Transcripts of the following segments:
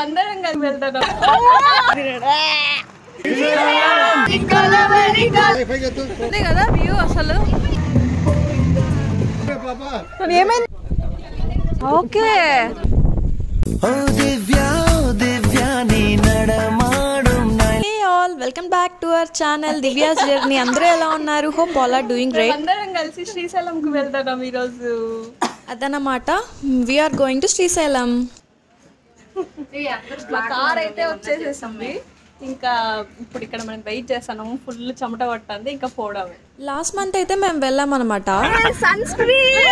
మేమందరం కలిసి వెళ్తాం. కదా వ్యూ అసలు ఏమైంది. Okay welcome back to our channel Divya's journey. అందరూ ఎలా ఉన్నారు? Hope all are doing great. అందరం కలిసి శ్రీశైలంకి వెళ్తాం ఈరోజు. అదన్నమాట, we're going to Srisailam. Car అయితే వచ్చేసేసింది. ఇంకా ఇప్పుడు ఇక్కడ మనం వెయిట్ చేస్తున్నాము. ఫుల్ చెమట పడుతుంది, ఇంకా పోవడమే. లాస్ట్ మంత్ అయితే మేము వెళ్ళాం అనమాట. సన్ స్క్రీన్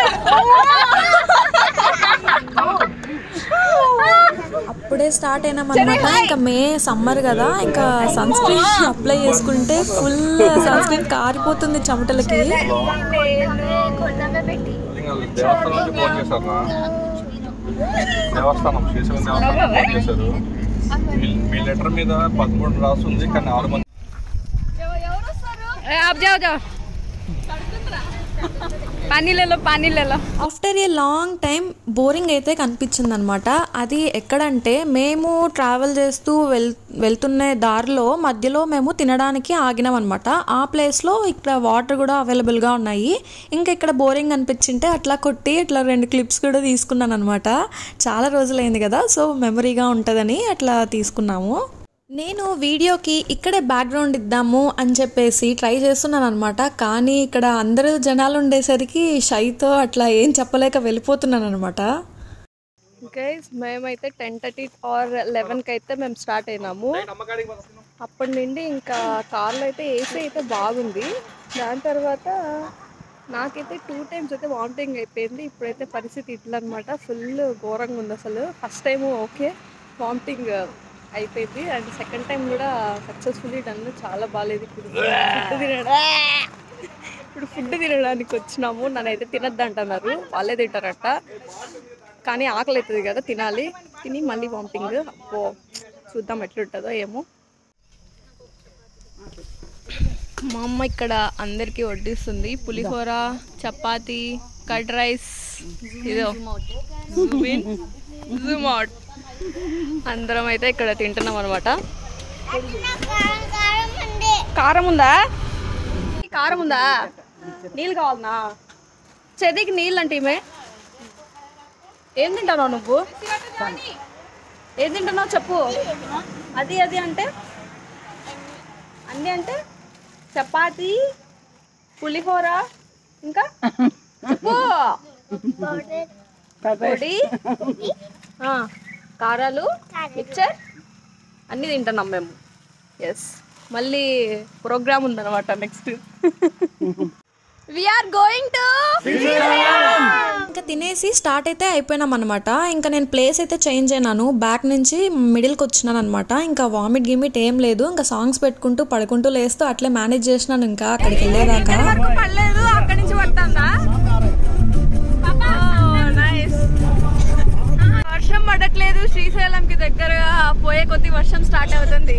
అప్పుడే స్టార్ట్ అయినామన్నమాట. ఇంకా మే సమ్మర్ కదా, ఇంకా సన్ స్క్రీన్ అప్లై చేసుకుంటే ఫుల్ సన్ స్క్రీన్ కారిపోతుంది చెమటలకి. దేవస్థానం శ్రీశైలం దేవస్థానం చేశారు. మీ లెటర్ మీద 13 రాస్తుంది, కానీ 6 మంది. After a long time boring అయితే కనిపించింది అనమాట. అది ఎక్కడంటే, మేము ట్రావెల్ చేస్తూ వెళ్తున్న దారిలో మధ్యలో మేము తినడానికి ఆగినాం అనమాట. ఆ ప్లేస్లో ఇక్కడ వాటర్ కూడా అవైలబుల్గా ఉన్నాయి. ఇంకా ఇక్కడ బోరింగ్ అనిపించింటే అట్లా కొట్టి ఇట్లా 2 క్లిప్స్ కూడా తీసుకున్నాను అనమాట. చాలా రోజులైంది కదా, సో మెమరీగా ఉంటుందని అట్లా తీసుకున్నాము. నేను వీడియోకి ఇక్కడే బ్యాక్గ్రౌండ్ ఇద్దాము అని చెప్పేసి ట్రై చేస్తున్నాను అనమాట. కానీ ఇక్కడ అందరూ జనాలు ఉండేసరికి షైతో అట్లా ఏం చెప్పలేక వెళ్ళిపోతున్నాను అనమాట. గైస్, మేమైతే 10:30 or 11కి అయితే మేము స్టార్ట్ అయినాము. అప్పటి నుండి ఇంకా కార్లో అయితే ఏసీ అయితే బాగుంది. దాని తర్వాత నాకైతే 2 times అయితే వామిటింగ్ అయిపోయింది. ఇప్పుడైతే పరిస్థితి ఇట్లా అనమాట. ఫుల్ ఘోరంగా ఉంది అసలు. ఫస్ట్ టైము ఓకే, వామిటింగ్ అయిపోయింది. అండ్ సెకండ్ టైం కూడా సక్సెస్ఫుల్లీ డన్. చాలా బాగాలేదు. ఇప్పుడు ఫుడ్ తినడానికి వచ్చినాము. నన్నైతే తినద్దు అంటున్నారు, వాళ్ళే తింటారట. కానీ ఆకలి అవుతుంది కదా, తినాలి. తిని మళ్ళీ వామిటింగ్. అబ్బో, చూద్దాం ఎట్లుంటుందో ఏమో. మా అమ్మ ఇక్కడ అందరికీ వడ్డిస్తుంది. పులిహోర, చపాతి, కర్డ్ రైస్. ఇదో జూమాట్. అందరం అయితే ఇక్కడ తింటున్నాం అనమాట. కారం ఉందా? కారం ఉందా? నీళ్ళు కావాలనా? చెదికి నీళ్ళు అంటే ఈమె. ఏం తింటున్నావు నువ్వు? ఏం తింటున్నావు చెప్పు. అది అంటే అన్నీ అంటే చపాతి, పులిహోర, ఇంకా చెప్పు. పొడి, కారాలు, మిక్చర్ అన్నీ తింటున్నాం మేము. ఎస్, మళ్ళీ ప్రోగ్రామ్ ఉందన్నమాట నెక్స్ట్. వీఆర్ గోయింగ్ టు ఇంకా తినేసి స్టార్ట్ అయితే అయిపోయినాం అనమాట. ఇంకా నేను ప్లేస్ అయితే చేంజ్ అయినాను. బ్యాక్ నుంచి మిడిల్కి వచ్చినాను అనమాట. ఇంకా వామిట్ గిమిట్ ఏం లేదు. ఇంకా సాంగ్స్ పెట్టుకుంటూ పడుకుంటూ లేస్తూ అట్లే మేనేజ్ చేసినాను. ఇంకా అక్కడికి వెళ్ళేదాకా అక్కడి నుంచి పడుతుందా. వర్షం పడట్లేదు. శ్రీశైలంకి దగ్గరగా పోయే కొద్ది వర్షం స్టార్ట్ అవుతుంది.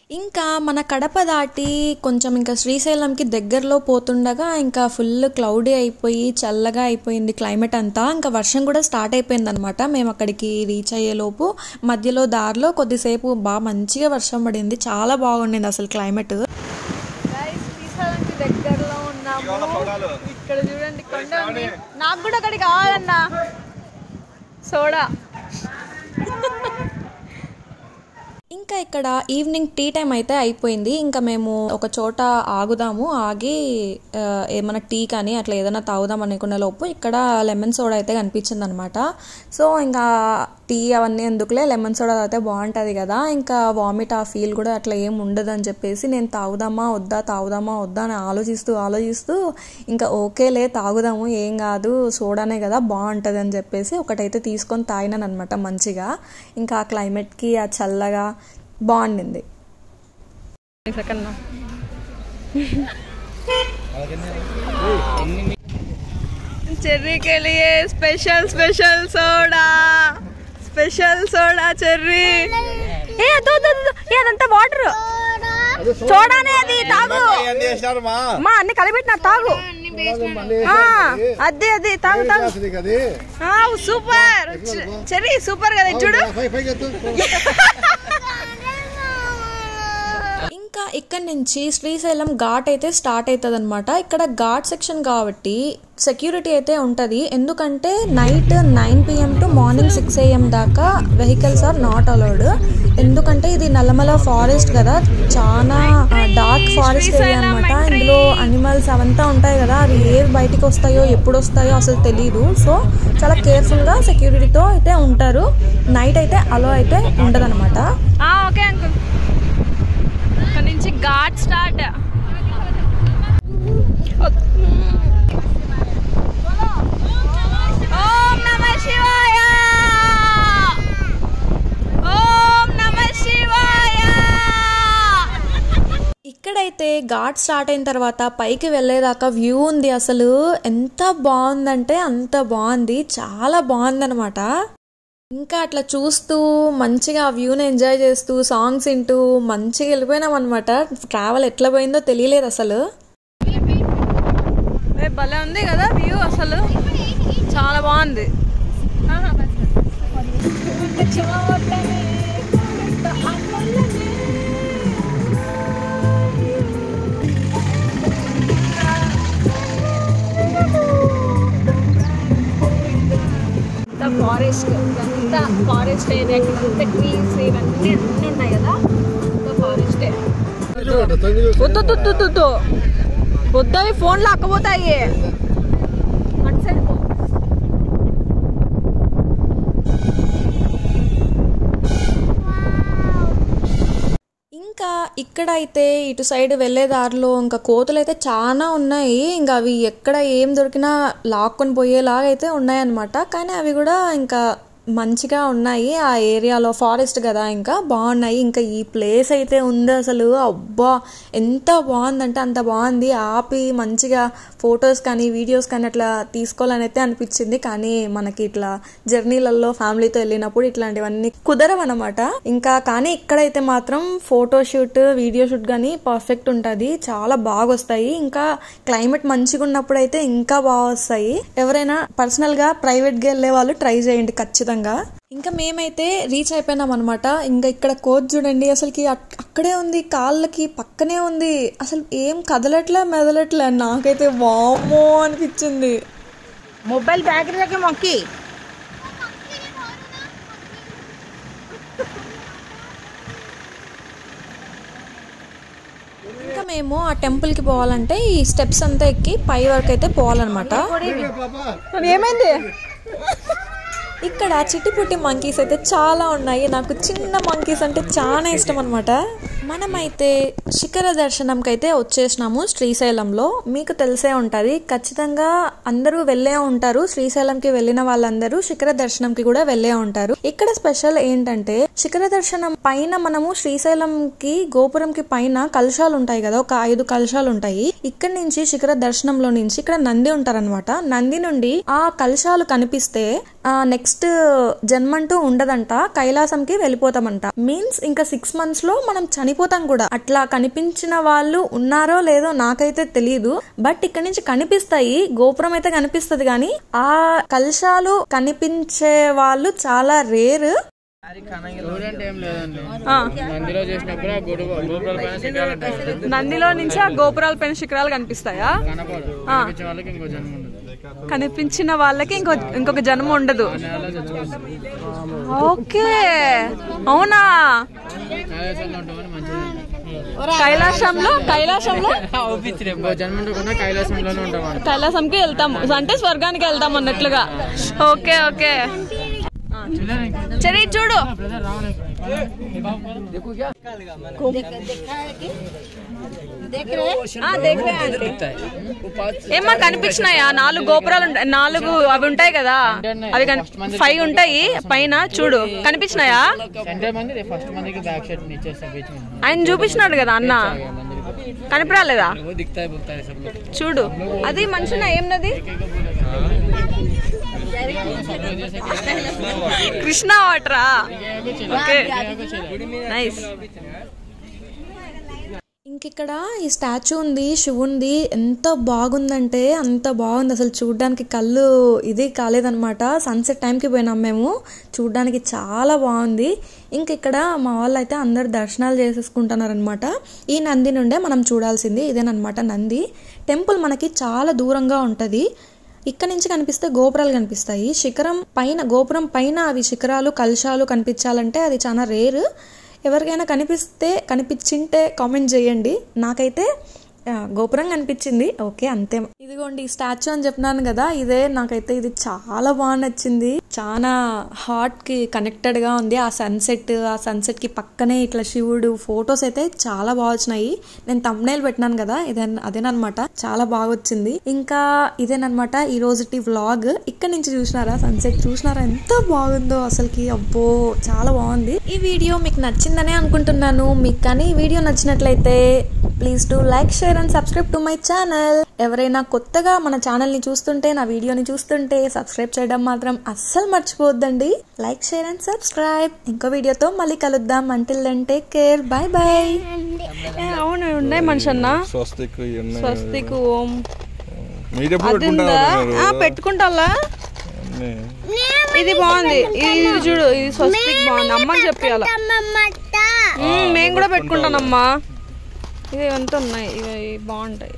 ఇంకా మన కడప దాటి కొంచెం ఇంకా శ్రీశైలంకి దగ్గరలో పోతుండగా ఇంకా ఫుల్ క్లౌడీ అయిపోయి చల్లగా అయిపోయింది క్లైమేట్ అంతా. ఇంకా వర్షం కూడా స్టార్ట్ అయిపోయింది అనమాట. మేము అక్కడికి రీచ్ అయ్యేలోపు మధ్యలో దారిలో కొద్దిసేపు బాగా మంచిగా వర్షం పడింది. చాలా బాగుండింది అసలు క్లైమేట్. శ్రీశైలంకి దగ్గరలో ఉన్నాము. ఇక్కడ చూడండి కొండ ఉంది. నాకు కూడా అక్కడికి కావాలన్నా సోడా. ఇంకా ఇక్కడ ఈవినింగ్ టీ టైం అయితే అయిపోయింది. ఇంకా మేము ఒక చోట ఆగుదాము, ఆగి ఏమైనా టీ కానీ అట్లా ఏదైనా తాగుదాం అనుకునే లోపు ఇక్కడ లెమన్ సోడా అయితే కనిపించింది అనమాట. సో ఇంకా టీ అవన్నీ ఎందుకులే, లెమన్ సోడా అయితే బాగుంటుంది కదా. ఇంకా వామిట్ ఆ ఫీల్ కూడా అట్లా ఏం ఉండదు అని చెప్పేసి నేను తాగుదామా వద్దా అని ఆలోచిస్తూ ఇంకా ఓకేలే తాగుదాము, ఏం కాదు, సోడానే కదా బాగుంటుంది అని చెప్పేసి ఒకటైతే తీసుకొని తాగినాను అనమాట మంచిగా. ఇంకా ఆ క్లైమేట్కి ఆ చల్లగా బాగుండింది. చెర్రీ के लिए स्पेशल सोडा చెర్రీ. ఏ అదంతా వాటర్. చూడనే అది తాగు మా అన్ని కలిపెట్టినారు తాగు అది అది తాగు తాగు సూపర్ చెరి సూపర్ కదా చూడు ఇంకా ఇక్కడ నుంచి శ్రీశైలం ఘాట్ అయితే స్టార్ట్ అవుతుంది అనమాట. ఇక్కడ ఘాట్ సెక్షన్ కాబట్టి సెక్యూరిటీ అయితే ఉంటుంది. ఎందుకంటే night 9 PM to morning 6 AM దాకా వెహికల్స్ ఆర్ నాట్ అలౌడ్. ఎందుకంటే ఇది నల్లమల ఫారెస్ట్ కదా, చాలా డార్క్ ఫారెస్ట్ ఏరియా అనమాట. ఇందులో అనిమల్స్ అవంతా ఉంటాయి కదా, అవి ఏవి బయటికి వస్తాయో ఎప్పుడు వస్తాయో అసలు తెలియదు. సో చాలా కేర్ఫుల్గా సెక్యూరిటీతో అయితే ఉంటారు. నైట్ అయితే అలో అయితే ఉండదు అనమాట. ఓకే అంకుల్ ఇక్కడ నుంచి ఘాట్ స్టార్ట్. ఓం నమః శివాయ ఓం నమః శివాయ. ఇక్కడైతే ఘాట్ స్టార్ట్ అయిన తర్వాత పైకి వెళ్ళేదాకా వ్యూ ఉంది. అసలు ఎంత బాగుందంటే అంత బాగుంది, చాలా బాగుందనమాట. ఇంకా అట్లా చూస్తూ మంచిగా ఆ వ్యూని ఎంజాయ్ చేస్తూ సాంగ్స్ వింటూ మంచిగా వెళ్ళిపోయినాం అనమాట. ట్రావెల్ ఎట్లా పోయిందో తెలియలేదు అసలు. భలే ఉంది కదా వ్యూ, అసలు చాలా బాగుంది. ఫారెస్ట్ అంతా ఫారెస్ట్ ఏరియా, ఇక్కడ ట్రీస్ ఇవన్నీ అన్నీ ఉన్నాయి కదా, ఫారెస్టే. వద్దు వద్దవి ఫోన్లో అక్కపోతాయి. అటు సైడ్ పో. ఇంకా ఇక్కడైతే ఇటు సైడ్ వెళ్ళే దారిలో ఇంకా కోతులు అయితే చాలా ఉన్నాయి. ఇంకా అవి ఎక్కడ ఏం దొరికినా లాక్కొని పోయేలాగా అయితే ఉన్నాయన్నమాట. కానీ అవి కూడా ఇంకా మంచిగా ఉన్నాయి. ఆ ఏరియాలో ఫారెస్ట్ కదా, ఇంకా బాగున్నాయి. ఇంకా ఈ ప్లేస్ అయితే ఉంది అసలు, అబ్బా ఎంత బాగుందంటే అంత బాగుంది. ఆపి మంచిగా ఫొటోస్ కానీ వీడియోస్ కానీ అట్లా తీసుకోవాలని అయితే అనిపించింది. కానీ మనకి ఇట్లా జర్నీలలో ఫ్యామిలీతో వెళ్ళినప్పుడు ఇట్లాంటివన్నీ కుదరవన్నమాట. ఇంకా కానీ ఇక్కడైతే మాత్రం ఫోటోషూట్ వీడియో షూట్ కానీ పర్ఫెక్ట్ ఉంటుంది, చాలా బాగా వస్తాయి. ఇంకా క్లైమేట్ మంచిగా ఉన్నప్పుడు అయితే ఇంకా బాగా వస్తాయి. ఎవరైనా పర్సనల్ గా ప్రైవేట్ గా వెళ్ళే వాళ్ళు ట్రై చేయండి ఖచ్చితంగా. ఇంకా మేమైతే రీచ్ అయిపోయినాం అనమాట. ఇంకా ఇక్కడ కోచ్ చూడండి, అసలుకి అక్కడే ఉంది, కాళ్ళకి పక్కనే ఉంది, అసలు ఏం కదలట్లే మెదలట్లే. నాకైతే వామ్మో అనిపించింది. మొబైల్ బ్యాటరీకి మొక్కి ఇంకా మేము ఆ టెంపుల్ కి పోవాలంటే ఈ స్టెప్స్ అంతా ఎక్కి పై వరకు అయితే పోవాలన్నమాట. ఏమైంది? ఇక్కడ చిట్టిపుట్టి మంకీస్ అయితే చాలా ఉన్నాయి. నాకు చిన్న మంకీస్ అంటే చాలా ఇష్టం అనమాట. మనమైతే శిఖర దర్శనంకి అయితే వచ్చేసినాము శ్రీశైలంలో. మీకు తెలిసే ఉంటుంది, ఖచ్చితంగా అందరూ వెళ్ళే ఉంటారు. శ్రీశైలంకి వెళ్ళిన వాళ్ళందరూ శిఖర దర్శనంకి కూడా వెళ్ళే ఉంటారు. ఇక్కడ స్పెషల్ ఏంటంటే శిఖర దర్శనం పైన మనము శ్రీశైలంకి గోపురంకి పైన కలశాలు ఉంటాయి కదా, ఒక 5 కలశాలు ఉంటాయి. ఇక్కడ నుంచి శిఖర దర్శనంలో నుంచి ఇక్కడ నంది ఉంటారనమాట. నంది నుండి ఆ కలశాలు కనిపిస్తే నెక్స్ట్ జన్మంటూ ఉండదంట, కైలాసంకి వెళ్ళిపోతామంట. మీన్స్ ఇంకా 6 months లో మనం చనిపోతాం కూడా. అట్లా కనిపించిన వాళ్ళు ఉన్నారో లేదో నాకైతే తెలియదు, బట్ ఇక్కడ నుంచి కనిపిస్తాయి. గోపురం అయితే కనిపిస్తుంది కానీ ఆ కలశాలు కనిపించే వాళ్ళు చాలా రేర్. నందిలో నుంచి ఆ గోపురాల పైన శిఖరాలు కనిపిస్తాయా? కనిపించిన వాళ్ళకి ఇంకొక జన్మ ఉండదు. ఓకే, అవునా? కైలాసంకి వెళ్తాము అంటే స్వర్గానికి వెళ్తాం అన్నట్లుగా. ఓకే ఓకే, సరే చూడు. ఏమా కనిపించినాయా? 4 గోపురాలు 4 అవి ఉంటాయి కదా, అవి 5 ఉంటాయి పైన. చూడు కనిపించినాయా? ఆయన చూపించినాడు కదా అన్న, కనిపించలేదా? చూడు అది మనిషినా ఏం నది? కృష్ణా వాటరా? Okay nice. ఇంక ఇక్కడ ఈ స్టాచ్యూ ఉంది, శివుంది. ఎంత బాగుందంటే అంత బాగుంది, అసలు చూడడానికి కళ్ళు ఇది కాలేదనమాట. సన్సెట్ టైంకి పోయినాం మేము, చూడడానికి చాలా బాగుంది. ఇంక ఇక్కడ మా వాళ్ళు అయితే అందరు దర్శనాలు చేసేసుకుంటున్నారనమాట. ఈ నంది నుండే మనం చూడాల్సింది ఇదేనమాట నంది. టెంపుల్ మనకి చాలా దూరంగా ఉంటుంది. ఇక్కడ నుంచి కనిపిస్తే గోపురాలు కనిపిస్తాయి. గోపురం పైన అవి శిఖరాలు కలశాలు కనిపించాలంటే అది చాలా రేర్. ఎవరికైనా కనిపించింటే కామెంట్ చేయండి. నాకైతే గోపురం కనిపించింది, ఓకే అంతే. ఇదిగోండి స్టాచ్యూ అని చెప్పినాను కదా, ఇదే. నాకైతే ఇది చాలా బాగా నచ్చింది. చాలా హార్ట్ కి కనెక్టెడ్ గా ఉంది. ఆ సన్సెట్ కి పక్కనే ఇట్లా శివుడు ఫొటోస్ అయితే చాలా బాగా వచ్చినాయి. నేను థంబ్నెయిల్ పెట్టినాను కదా, అదేనమాట, చాలా బాగా వచ్చింది. ఇంకా ఇదేనమాట ఈ రోజుటి వ్లాగ్. ఇక్కడ నుంచి చూసినారా సన్సెట్, చూసినారా ఎంత బాగుందో అసలుకి, అబ్బో చాలా బాగుంది. ఈ వీడియో మీకు నచ్చిందనే అనుకుంటున్నాను. మీకు కానీ ఈ వీడియో నచ్చినట్లయితే please do like, share and subscribe to my channel. ఎవరైనా కొత్తగా మన ఛానల్ ని చూస్తుంటే, నా వీడియోని చూస్తుంటే సబ్స్క్రైబ్ చేయడం మాత్రం అస్సలు మర్చిపోవద్దండి. Like, share and subscribe. ఇంకో వీడియోతో మళ్ళీ కలుద్దాం. Until then take care, bye bye. అవును ఉన్నాయి మనిషి అన్న, స్వస్తిక్ ఓం పెట్టుకుంటా. ఇది బాగుంది, ఇది చూడు, ఇది స్వస్తిక్ బాగుంది. అమ్మకి చెప్పాలా, మేము కూడా పెట్టుకుంటానమ్మా. ఇవి ఎంత ఉన్నాయి, ఇవి బాగుంటాయి.